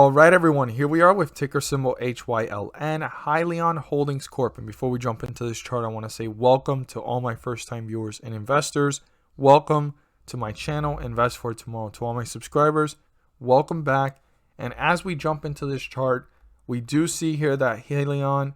All right, everyone, here we are with ticker symbol HYLN, Hyliion Holdings Corp. And before we jump into this chart, I want to say welcome to all my first-time viewers and investors. Welcome to my channel, Invest for Tomorrow. To all my subscribers, welcome back. And as we jump into this chart, we do see here that Hyliion,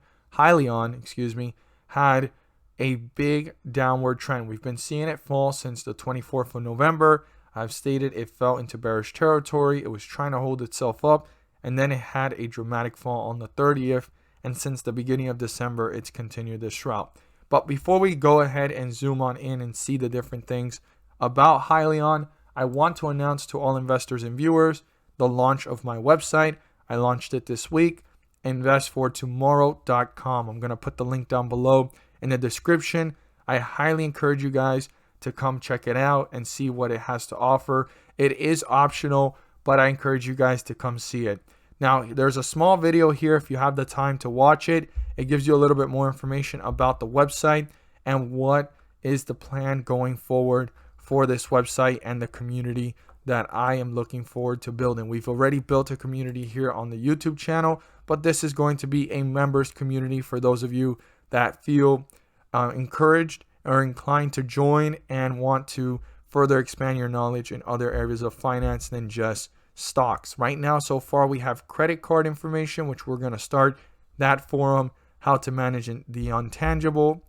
had a big downward trend. We've been seeing it fall since the 24th of November. I've stated it fell into bearish territory. It was trying to hold itself up, and then it had a dramatic fall on the 30th. And since the beginning of December, it's continued this route. But before we go ahead and zoom on in and see the different things about Hyliion, I want to announce to all investors and viewers the launch of my website. I launched it this week, investfortomorrow.com. I'm going to put the link down below in the description. I highly encourage you guys to come check it out and see what it has to offer. It is optional, but I encourage you guys to come see it. Now, there's a small video here if you have the time to watch it. It gives you a little bit more information about the website and what is the plan going forward for this website and the community that I am looking forward to building. We've already built a community here on the YouTube channel, but this is going to be a members community for those of you that feel encouraged or inclined to join and want to further expand your knowledge in other areas of finance than just stocks. Right now, so far, we have credit card information, which we're going to start that forum, how to manage the intangible,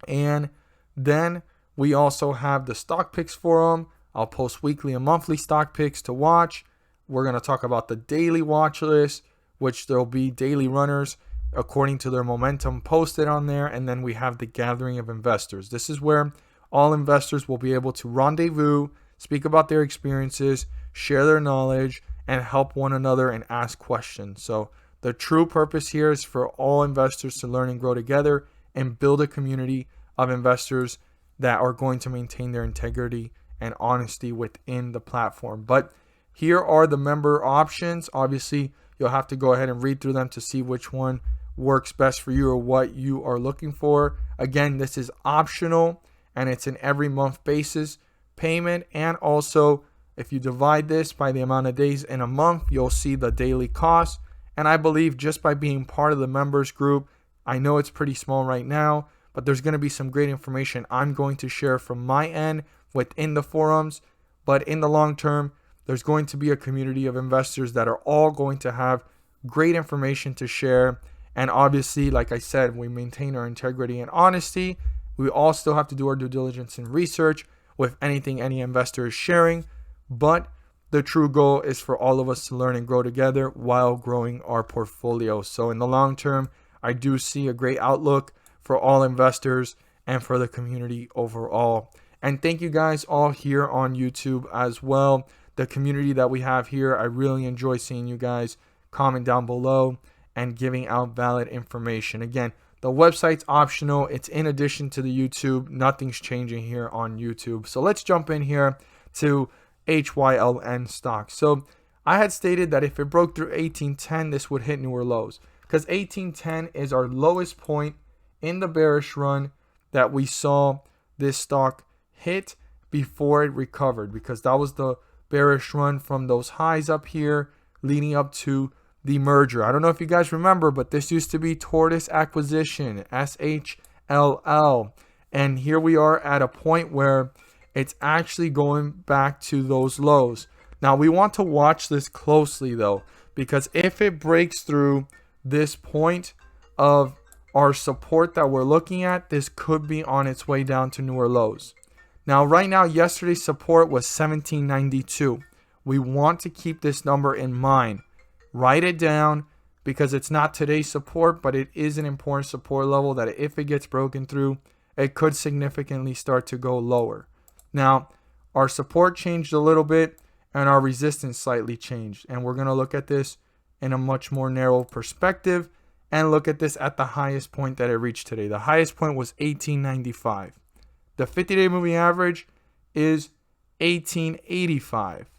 and then we also have the stock picks forum. I'll post weekly and monthly stock picks to watch. We're going to talk about the daily watch list, which there'll be daily runners according to their momentum posted on there. And then we have the gathering of investors. This is where all investors will be able to rendezvous, speak about their experiences, share their knowledge, and help one another and ask questions. So the true purpose here is for all investors to learn and grow together and build a community of investors that are going to maintain their integrity and honesty within the platform. But here are the member options. Obviously, you'll have to go ahead and read through them to see which one works best for you or what you are looking for. Again, this is optional and it's an every month basis payment. And also, if you divide this by the amount of days in a month, you'll see the daily cost. And I believe just by being part of the members group, I know it's pretty small right now, but there's going to be some great information I'm going to share from my end within the forums. But in the long term, there's going to be a community of investors that are all going to have great information to share. And obviously, like I said, we maintain our integrity and honesty. We all still have to do our due diligence and research with anything any investor is sharing. But the true goal is for all of us to learn and grow together while growing our portfolio. So in the long term, I do see a great outlook for all investors and for the community overall. And thank you guys all here on YouTube as well. The community that we have here, I really enjoy seeing you guys comment down below and giving out valid information. Again, the website's optional. It's in addition to the YouTube. Nothing's changing here on YouTube. So let's jump in here to HYLN stock. So I had stated that if it broke through 1810, this would hit newer lows, because 1810 is our lowest point in the bearish run that we saw this stock hit before it recovered, because that was the bearish run from those highs up here leading up to the merger. I don't know if you guys remember, but this used to be Tortoise Acquisition, SHLL. And here we are at a point where it's actually going back to those lows. Now we want to watch this closely though, because if it breaks through this point of our support that we're looking at, this could be on its way down to newer lows. Now right now, yesterday's support was 1792. We want to keep this number in mind. Write it down, because it's not today's support, but it is an important support level that if it gets broken through, it could significantly start to go lower. Now, our support changed a little bit and our resistance slightly changed. And we're going to look at this in a much more narrow perspective and look at this at the highest point that it reached today. The highest point was 1895. The 50-day moving average is 1885.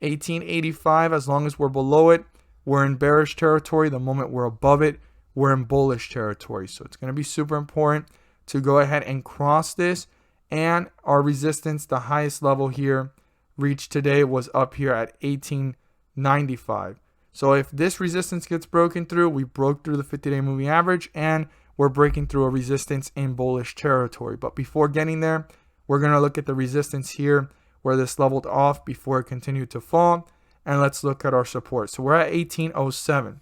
1885, as long as we're below it, we're in bearish territory. The moment we're above it, we're in bullish territory. So it's going to be super important to go ahead and cross this. And our resistance, the highest level here reached today, was up here at 95. So if this resistance gets broken through, we broke through the 50-day moving average and we're breaking through a resistance in bullish territory. But before getting there, we're going to look at the resistance here where this leveled off before it continued to fall. And let's look at our support. So we're at 1807.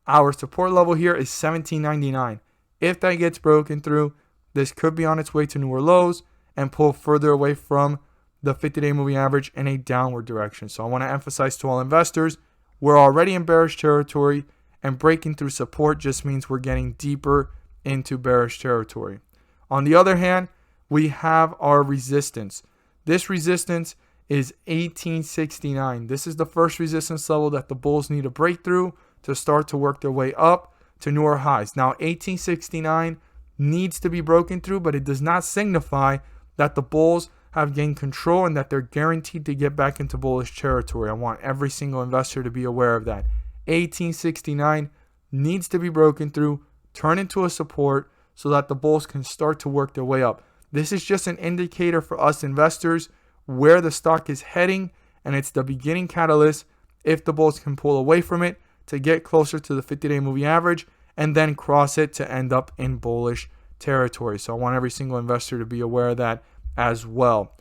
Our support level here is 1799. If that gets broken through, this could be on its way to newer lows and pull further away from the 50-day moving average in a downward direction. So I want to emphasize to all investors, we're already in bearish territory, and breaking through support just means we're getting deeper into bearish territory. On the other hand, we have our resistance. This resistance is 1869. This is the first resistance level that the bulls need to break through to start to work their way up to newer highs. Now, 1869 needs to be broken through, but it does not signify that the bulls have gained control and that they're guaranteed to get back into bullish territory. I want every single investor to be aware of that. 1869 needs to be broken through, turn into a support so that the bulls can start to work their way up. This is just an indicator for us investors where the stock is heading, and it's the beginning catalyst if the bulls can pull away from it to get closer to the 50-day moving average and then cross it to end up in bullish territory. So I want every single investor to be aware of that as well.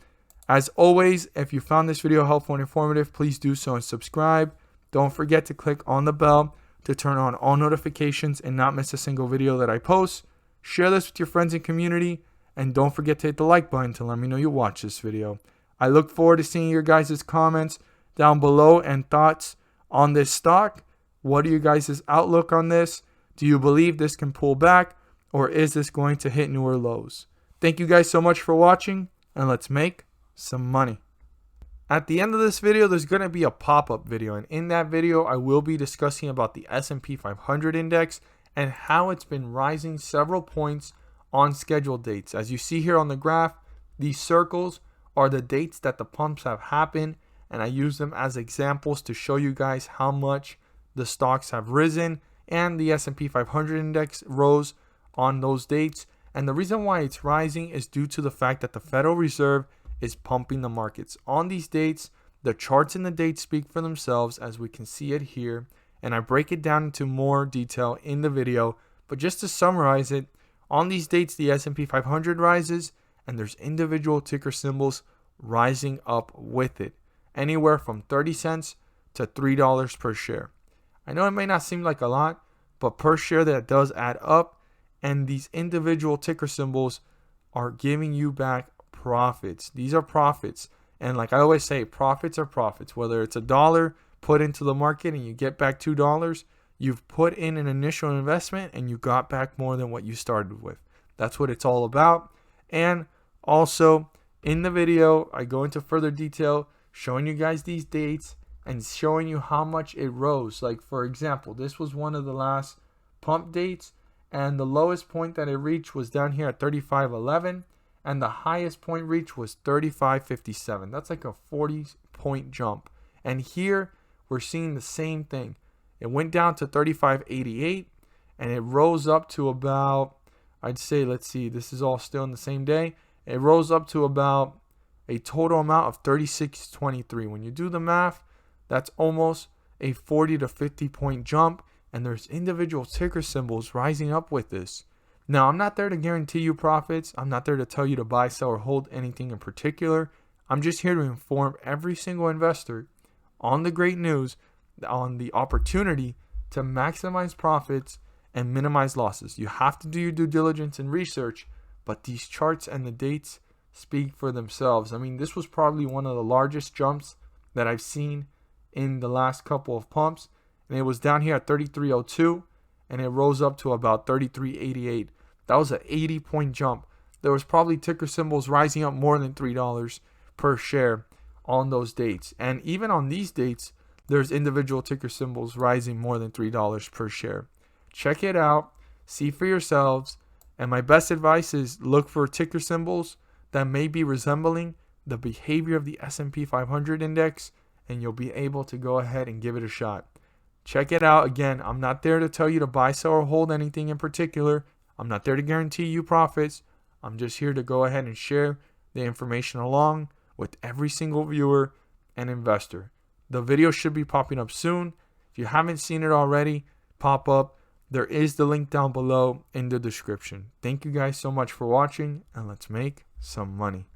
As always, if you found this video helpful and informative, please do so and subscribe. Don't forget to click on the bell to turn on all notifications and not miss a single video that I post. Share this with your friends and community, and don't forget to hit the like button to let me know you watched this video. I look forward to seeing your guys' comments down below and thoughts on this stock. What are you guys' outlook on this? Do you believe this can pull back, or is this going to hit newer lows? Thank you guys so much for watching, and let's make some money. At the end of this video, there's going to be a pop-up video, and in that video, I will be discussing about the S&P 500 index and how it's been rising several points on scheduled dates. As you see here on the graph, these circles are the dates that the pumps have happened, and I use them as examples to show you guys how much the stocks have risen and the S&P 500 index rose on those dates. And the reason why it's rising is due to the fact that the Federal Reserve is pumping the markets. On these dates, the charts and the dates speak for themselves, as we can see it here, and I break it down into more detail in the video. But just to summarize it, on these dates, the S&P 500 rises, and there's individual ticker symbols rising up with it, anywhere from 30 cents to $3 per share. I know it may not seem like a lot, but per share that does add up, and these individual ticker symbols are giving you back profits. These are profits, and like I always say, profits are profits. Whether it's $1 put into the market and you get back $2, you've put in an initial investment and you got back more than what you started with. That's what it's all about. And also in the video, I go into further detail showing you guys these dates and showing you how much it rose. Like, for example, this was one of the last pump dates, and the lowest point that it reached was down here at 35.11, and the highest point reached was 35.57. That's like a 40-point jump. And here we're seeing the same thing. It went down to 35.88, and it rose up to about, I'd say, let's see, this is all still in the same day. It rose up to about a total amount of 36.23. When you do the math, that's almost a 40 to 50 point jump, and there's individual ticker symbols rising up with this. Now, I'm not there to guarantee you profits. I'm not there to tell you to buy, sell, or hold anything in particular. I'm just here to inform every single investor on the great news, on the opportunity to maximize profits and minimize losses. You have to do your due diligence and research, but these charts and the dates speak for themselves. I mean, this was probably one of the largest jumps that I've seen in the last couple of pumps, and it was down here at 33.02, and it rose up to about 33.88. That was an 80-point jump. There was probably ticker symbols rising up more than $3 per share on those dates. And even on these dates, there's individual ticker symbols rising more than $3 per share. Check it out, see for yourselves, and my best advice is look for ticker symbols that may be resembling the behavior of the S&P 500 index, and you'll be able to go ahead and give it a shot. Check it out. Again, I'm not there to tell you to buy, sell, or hold anything in particular. I'm not there to guarantee you profits. I'm just here to go ahead and share the information along with every single viewer and investor. The video should be popping up soon. If you haven't seen it already, pop up. There is the link down below in the description. Thank you guys so much for watching, and let's make some money.